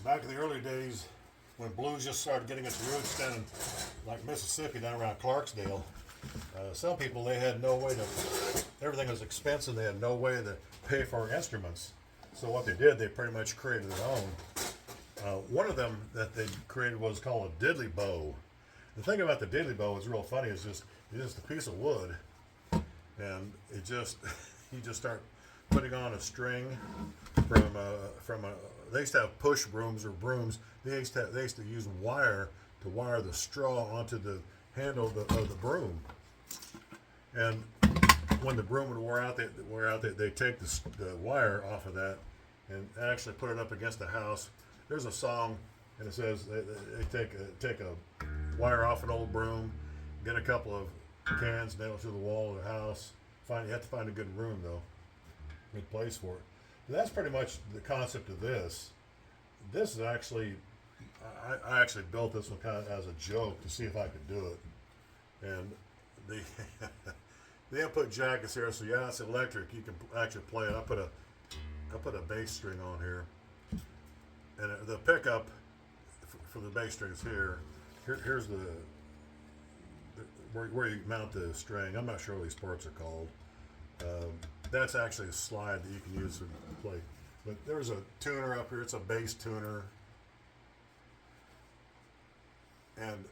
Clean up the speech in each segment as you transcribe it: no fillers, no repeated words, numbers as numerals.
back in the early days when blues just started getting its roots down in like Mississippi, down around Clarksdale, some people, they had no way to, everything was expensive, they had no way to pay for instruments. So what they did, they pretty much created their own. One of them that they created was called a Diddley Bow. The thing about the Diddley Bow is real funny, it's just a piece of wood, and it just, you just start putting on a string from a, they used to have push brooms or brooms. They used to use wire to wire the straw onto the handle of the broom. And when the broom would wear out, they take the wire off of that and actually put it up against the house. There's a song, and it says they take a wire off an old broom, get a couple of cans, nail it to the wall of the house. You have to find a good room though, good place for it. But that's pretty much the concept of this. This is actually, I actually built this one kind of as a joke to see if I could do it. And the input jack is here, so yeah, it's electric. You can actually play it. I put a bass string on here, and the pickup for the bass string is here. Here's the where you mount the string. I'm not sure what these parts are called. That's actually a slide that you can use to play. But there's a tuner up here. It's a bass tuner. And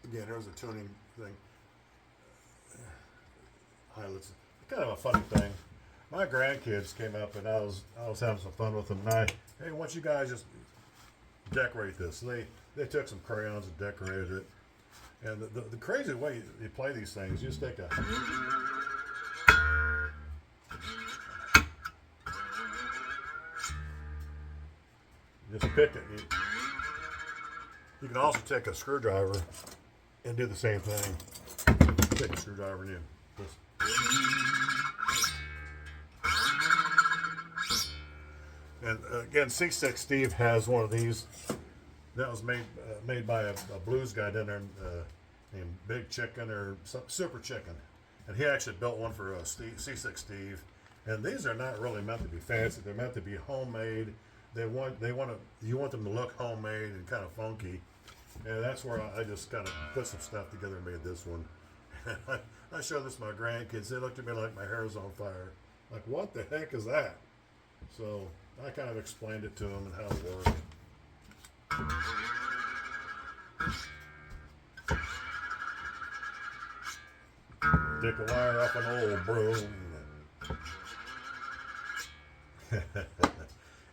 again, there's a tuning thing. Highlights. Kind of a funny thing. My grandkids came up and I was having some fun with them. And hey, why don't you guys just decorate this? So they took some crayons and decorated it. And the crazy way you play these things, you just take a just pick it. You can also take a screwdriver and do the same thing. Take a screwdriver and you just. And again, C6 Steve has one of these. That was made by a blues guy down there named Big Chicken or Super Chicken, and he actually built one for C6 Steve. And these are not really meant to be fancy. They're meant to be homemade. You want them to look homemade and kind of funky. And that's where I just kind of put some stuff together and made this one. I showed this to my grandkids. They looked at me like my hair was on fire. Like, what the heck is that? So I kind of explained it to them and how it worked. Take a wire off an old broom.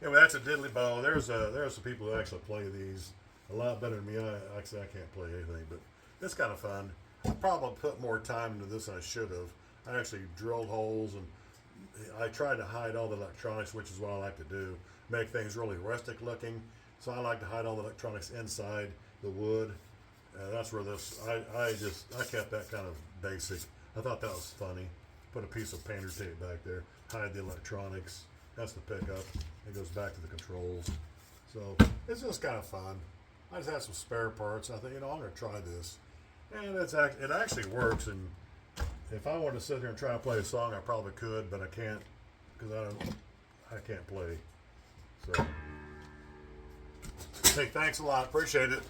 Anyway, that's a Diddley Bow. There are some people who actually play these a lot better than me. I can't play anything, but it's kind of fun. I probably put more time into this than I should have. I actually drilled holes, and I tried to hide all the electronics, which is what I like to do. Make things really rustic looking. So I like to hide all the electronics inside the wood. That's where this, I kept that kind of basic. I thought that was funny. Put a piece of painter tape back there, hide the electronics. That's the pickup. It goes back to the controls. So it's just kind of fun. I just had some spare parts. I think, I'm going to try this. And it actually works. And if I wanted to sit here and try and play a song, I probably could, but I can't because I can't play. So, hey, thanks a lot. Appreciate it.